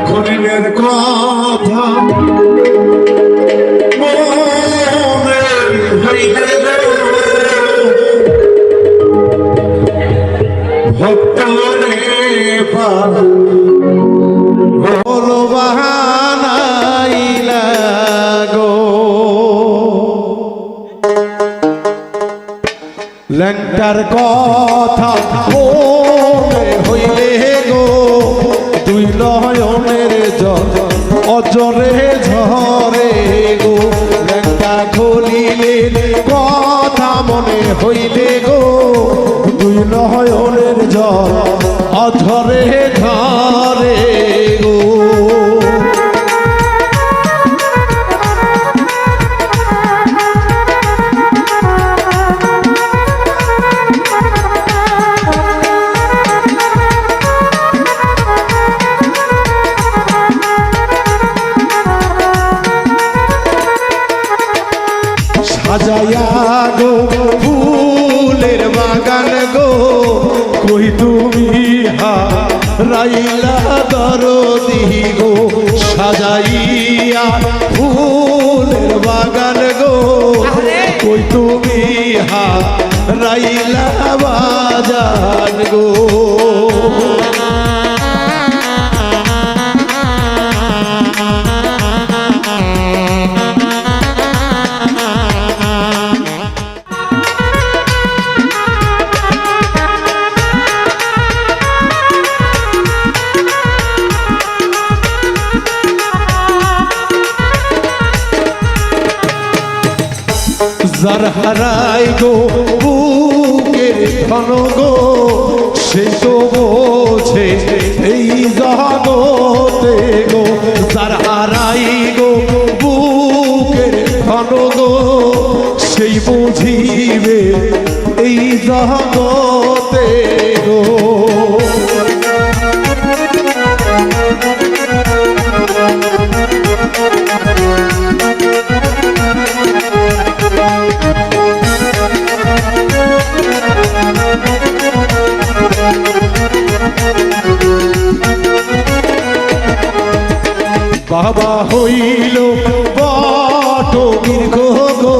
ক্ষণিকের কথা মনে হইলে ভক্তরে বলো বাহানাইলা গো ল্যাংটার কথা মনে হইলে গো দুই নয়নের জল অজরে ঝরে গো ল্যাংটা খলিলে কথা মনে হইলে গো দুই নয়নের জল অঝরে ঝরে গো সাজায়া গো ফুলের বাগান গো কই তুমি হারাইলা দরদি গো সাজাইয়া ফুলের বাগান গো কই তুমি হারাইলা বাজান গো যার হারাই গো বুকের ধন গো সে তো বোঝে এই জগতে গো যার হারাই গো বুকের ধন গো সেই বুঝিবে এই জগতে গো বাবা হইল বট দীর্ঘ গো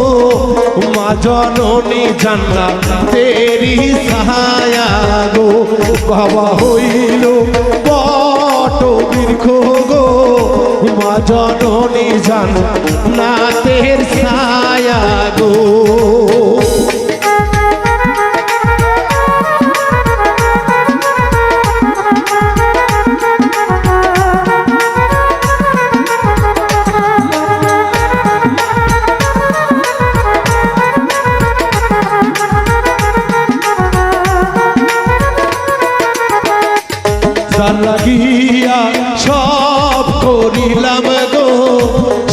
মা জননী জান্নাত তেরি ছায়া গো বাবা হইল বট দীর্ঘ গো মা জননী জান্নাতের ছায়া গো লাগিয়া সব করিলাম গো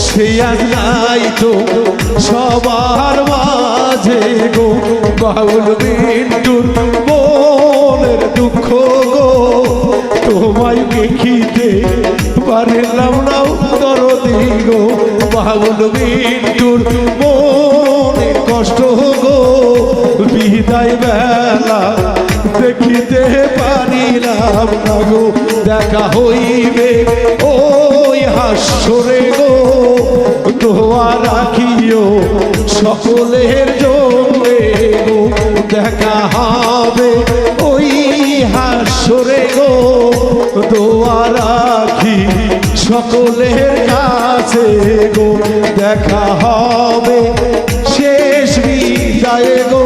সে আজ নাই তো সবার মাঝে গো বাউল বিন্দুর মনের দুঃখ গো তোমায় দেখিতে পারিলাম না দরদি গো বাউল বিন্দুর মনে কষ্ট গো বিদায় বেলা দেখিতে পারিলাম না গো দেখা হইবে ওই হাসরে গো দোয়া রাখিও সকলের জন্যে গো দেখা হবে ওই হাসরে গো দোয়া রাখি সকলের কাছে গো দেখা হবে শেষ বিদায় গো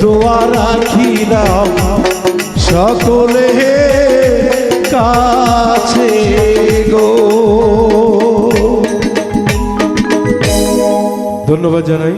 দোয়া রাখিলাম সকলের কাছে গো ধন্যবাদ জানাই।